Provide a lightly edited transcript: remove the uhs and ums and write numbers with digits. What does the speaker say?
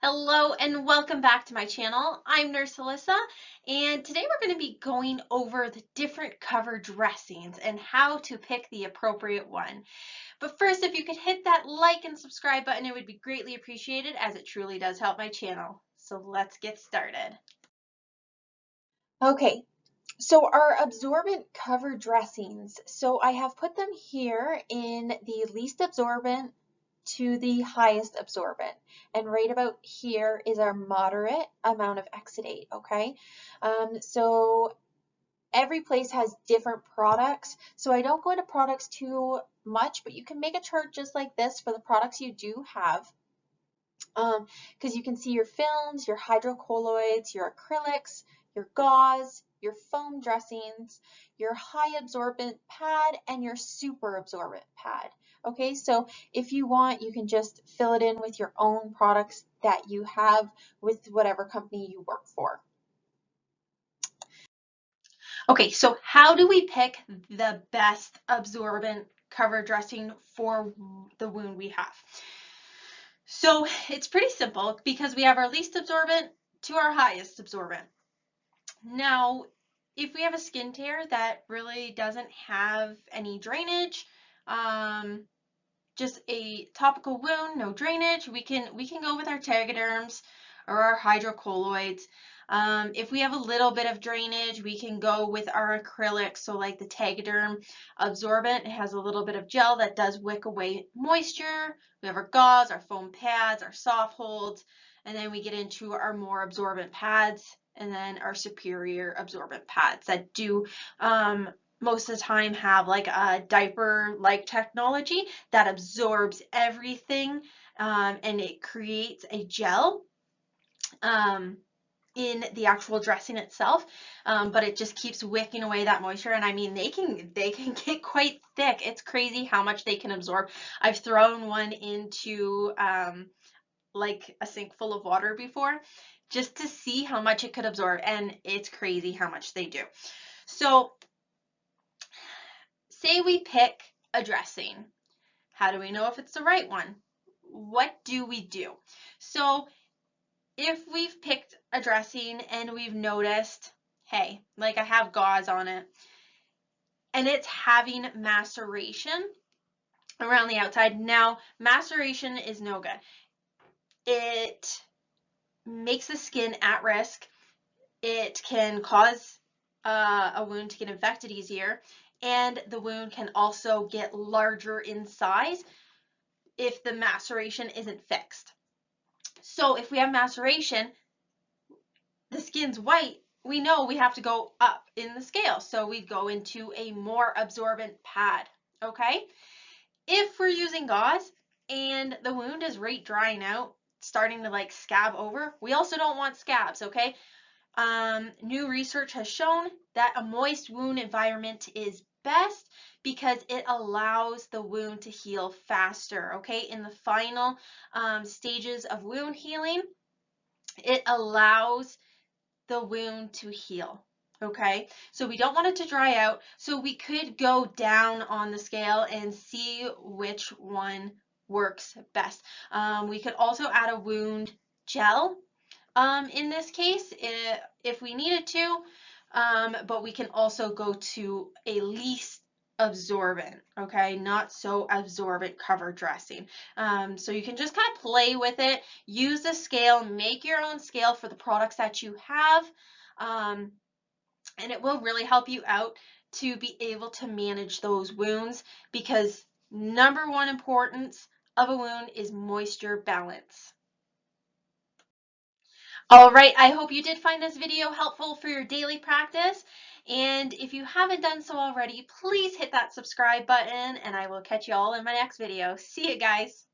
Hello and welcome back to my channel. I'm Nurse Alyssa, and today we're going to be going over the different cover dressings and how to pick the appropriate one. But first, if you could hit that like and subscribe button, it would be greatly appreciated as it truly does help my channel. So let's get started. Okay, so our absorbent cover dressings. So I have put them here in the least absorbent to the highest absorbent. And right about here is our moderate amount of exudate, okay? So every place has different products. So I don't go into products too much, but you can make a chart just like this for the products you do have. Because you can see your films, your hydrocolloids, your acrylics, your gauze, your foam dressings, your high absorbent pad, and your super absorbent pad. Okay, so if you want, you can just fill it in with your own products that you have with whatever company you work for. Okay, so how do we pick the best absorbent cover dressing for the wound we have? So it's pretty simple because we have our least absorbent to our highest absorbent. Now, if we have a skin tear that really doesn't have any drainage, just a topical wound, no drainage, we can go with our tegaderms or our hydrocolloids. If we have a little bit of drainage, we can go with our acrylics. So like the Tegaderm Absorbent, it has a little bit of gel that does wick away moisture. We have our gauze, our foam pads, our soft holds, and then we get into our more absorbent pads and then our superior absorbent pads that do most of the time have like a diaper-like technology that absorbs everything and it creates a gel in the actual dressing itself, but it just keeps wicking away that moisture. And I mean, they can get quite thick. It's crazy how much they can absorb. I've thrown one into like a sink full of water before just to see how much it could absorb, and it's crazy how much they do. So say we pick a dressing. How do we know if it's the right one? What do we do? So if we've picked a dressing and we've noticed, hey, like I have gauze on it, and it's having maceration around the outside. Now, maceration is no good. It makes the skin at risk. It can cause a wound to get infected easier, and the wound can also get larger in size if the maceration isn't fixed. So if we have maceration, the skin's white, we know we have to go up in the scale. So we'd go into a more absorbent pad, okay? If we're using gauze and the wound is right drying out, starting to like scab over, we also don't want scabs, okay? New research has shown that a moist wound environment is best because it allows the wound to heal faster, okay? In the final stages of wound healing, it allows the wound to heal, okay? So we don't want it to dry out, so we could go down on the scale and see which one works best. We could also add a wound gel in this case if we needed to, but we can also go to a least absorbent, okay, not so absorbent cover dressing. So you can just kind of play with it, use the scale, make your own scale for the products that you have, and it will really help you out to be able to manage those wounds, because number one importance of a wound is moisture balance. All right, I hope you did find this video helpful for your daily practice. And if you haven't done so already, please hit that subscribe button, and I will catch you all in my next video. See you guys.